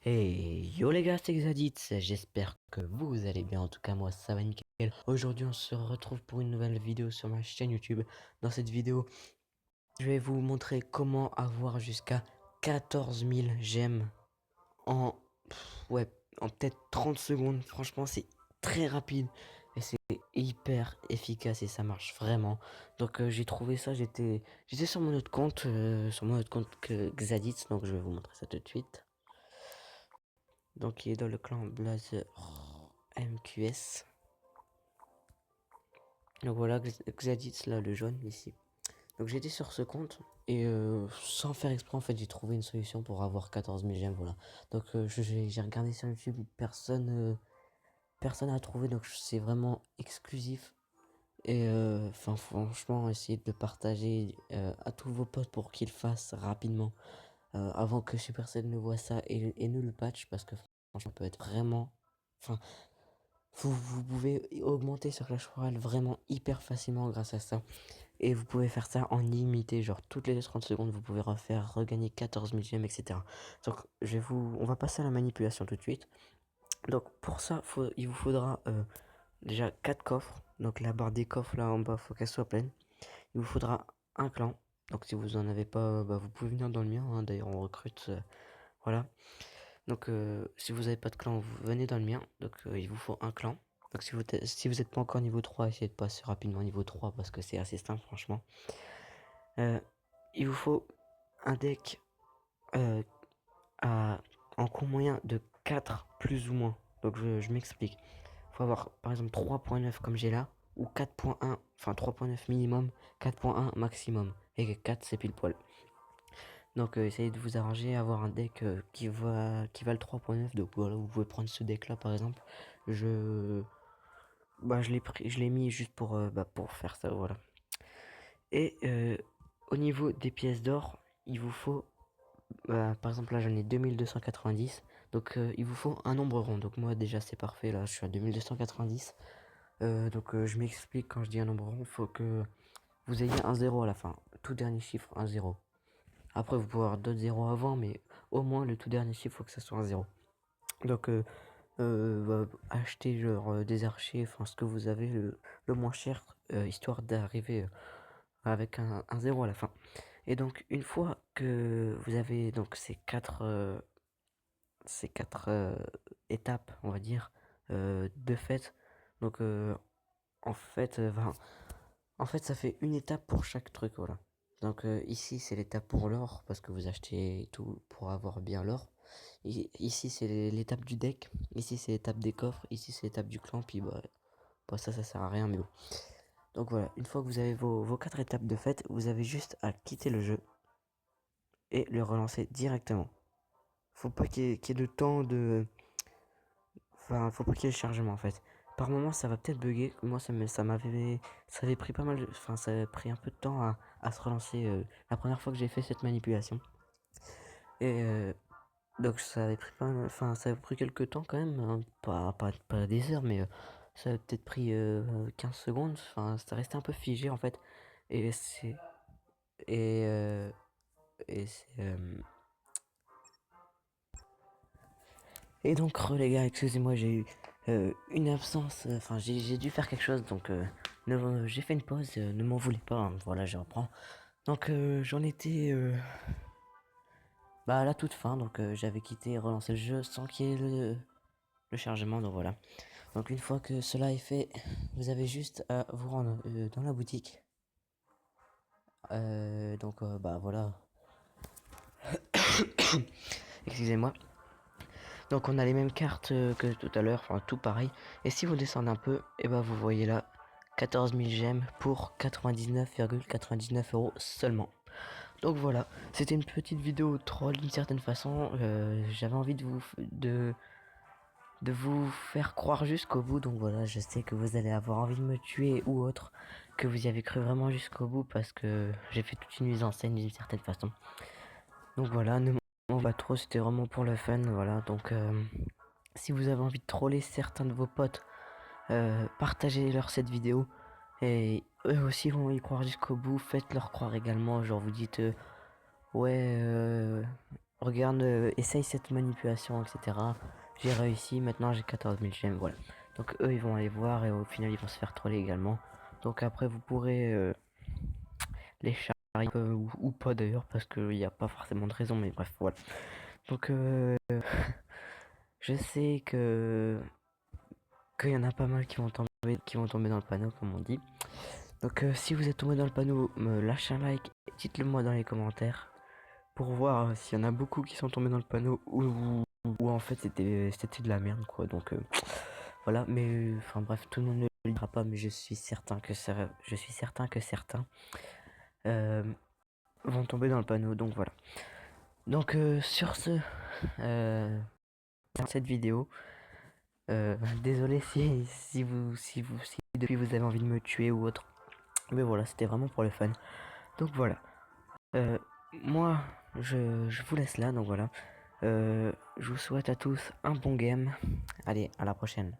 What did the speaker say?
Hey yo les gars, c'est Xadit, j'espère que vous allez bien, en tout cas moi ça va nickel. Aujourd'hui on se retrouve pour une nouvelle vidéo sur ma chaîne YouTube. Dans cette vidéo, je vais vous montrer comment avoir jusqu'à 14 000 j'aime en, ouais, en peut-être 30 secondes. Franchement c'est très rapide et c'est hyper efficace et ça marche vraiment. Donc j'ai trouvé ça, j'étais sur mon autre compte que Xadit, donc je vais vous montrer ça tout de suite. Donc il est dans le clan Blazer MQS. Donc voilà, Xadix là, le jaune ici. Donc j'étais sur ce compte et sans faire exprès en fait j'ai trouvé une solution pour avoir 14 000 j'aime, voilà. Donc j'ai regardé sur YouTube, personne a trouvé, donc c'est vraiment exclusif. Et enfin franchement essayez de le partager à tous vos potes pour qu'ils le fassent rapidement avant que Supercell ne voit ça et ne le patch, parce que franchement ça peut être vraiment... Enfin, vous pouvez augmenter sur Clash Royale vraiment hyper facilement grâce à ça. Et vous pouvez faire ça en illimité, genre toutes les 30 secondes, vous pouvez refaire, regagner 14 000 gemmes, etc. Donc on va passer à la manipulation tout de suite. Donc pour ça, il vous faudra déjà 4 coffres. Donc la barre des coffres là en bas, faut qu'elle soit pleine. Il vous faudra un clan. Donc si vous en avez pas, bah, vous pouvez venir dans le mien, hein. D'ailleurs on recrute, voilà. Donc si vous n'avez pas de clan, vous venez dans le mien. Donc il vous faut un clan. Donc si vous n'êtes pas encore niveau 3, essayez de passer rapidement niveau 3 parce que c'est assez simple franchement. Il vous faut un deck euh, à, en coût moyen de 4 plus ou moins. Donc je m'explique. Il faut avoir par exemple 3.9 comme j'ai là, ou 4.1, enfin 3.9 minimum, 4.1 maximum. Et 4 c'est pile poil. Donc essayez de vous arranger, avoir un deck qui va le 3.9. Donc voilà, vous pouvez prendre ce deck là par exemple. Je je l'ai mis juste pour faire ça, voilà. Et au niveau des pièces d'or, il vous faut par exemple là j'en ai 2290. Donc il vous faut un nombre rond. Donc moi déjà c'est parfait, là je suis à 2290. Donc je m'explique, quand je dis un nombre rond, il faut que vous ayez un zéro à la fin. Tout dernier chiffre, un zéro. Après, vous pouvez avoir d'autres zéros avant, mais au moins le tout dernier chiffre, il faut que ça soit un zéro. Donc, achetez genre des archers, enfin ce que vous avez le moins cher, histoire d'arriver avec un zéro à la fin. Et donc, une fois que vous avez donc ces quatre étapes, on va dire, de fait, donc en fait, ça fait une étape pour chaque truc, voilà. Donc ici, c'est l'étape pour l'or, parce que vous achetez tout pour avoir bien l'or. Ici, c'est l'étape du deck. Ici, c'est l'étape des coffres. Ici, c'est l'étape du clan. Puis, ça sert à rien, mais bon. Donc voilà, une fois que vous avez vos 4 étapes de fait, vous avez juste à quitter le jeu et le relancer directement. Faut pas qu'il y ait de temps de... Enfin, faut pas qu'il y ait le chargement, en fait. Par moment, ça va peut-être bugger. Moi, ça avait pris pas mal enfin, ça avait pris un peu de temps à se relancer la première fois que j'ai fait cette manipulation. Et donc, ça avait pris enfin, ça avait pris quelques temps quand même, hein. Pas des heures, mais ça avait peut-être pris 15 secondes. Enfin, ça restait un peu figé, en fait. Et c'est... Et... et c'est... Et donc, les gars, excusez-moi, j'ai eu une absence, enfin, j'ai dû faire quelque chose, donc j'ai fait une pause, ne m'en voulez pas, hein. Voilà, je reprends. Donc, j'en étais à la toute fin, donc j'avais quitté et relancé le jeu sans qu'il y ait le chargement, donc voilà. Donc, une fois que cela est fait, vous avez juste à vous rendre dans la boutique. Donc, voilà. Excusez-moi. Donc, on a les mêmes cartes que tout à l'heure, enfin, tout pareil. Et si vous descendez un peu, et vous voyez là, 14 000 gemmes pour 99,99 € seulement. Donc voilà, c'était une petite vidéo troll d'une certaine façon. J'avais envie de vous faire croire jusqu'au bout. Donc voilà, je sais que vous allez avoir envie de me tuer ou autre, que vous y avez cru vraiment jusqu'au bout parce que j'ai fait toute une mise en scène d'une certaine façon. Donc voilà, ne m'en va trop, c'était vraiment pour le fun. Voilà, donc si vous avez envie de troller certains de vos potes, partagez-leur cette vidéo. Et eux aussi vont y croire jusqu'au bout. Faites-leur croire également. Genre vous dites ouais, regarde, essaye cette manipulation, etc. J'ai réussi, maintenant j'ai 14 000 gemmes, voilà. Donc eux ils vont aller voir et au final ils vont se faire troller également. Donc après vous pourrez les charrier ou pas d'ailleurs parce qu'il n'y a pas forcément de raison, mais bref voilà. Donc je sais qu'il y en a pas mal qui vont tomber dans le panneau comme on dit. Donc si vous êtes tombé dans le panneau, me lâchez un like, dites-le moi dans les commentaires pour voir s'il y en a beaucoup qui sont tombés dans le panneau ou en fait c'était de la merde quoi. Donc voilà, mais enfin bref, tout le monde ne le dira pas, mais je suis certain que certains euh, vont tomber dans le panneau. Donc voilà. Donc sur ce, dans cette vidéo, désolé si depuis vous avez envie de me tuer ou autre, mais voilà, c'était vraiment pour le fun. Donc voilà. Euh, moi, je vous laisse là, donc voilà. Je vous souhaite à tous un bon game. Allez, à la prochaine.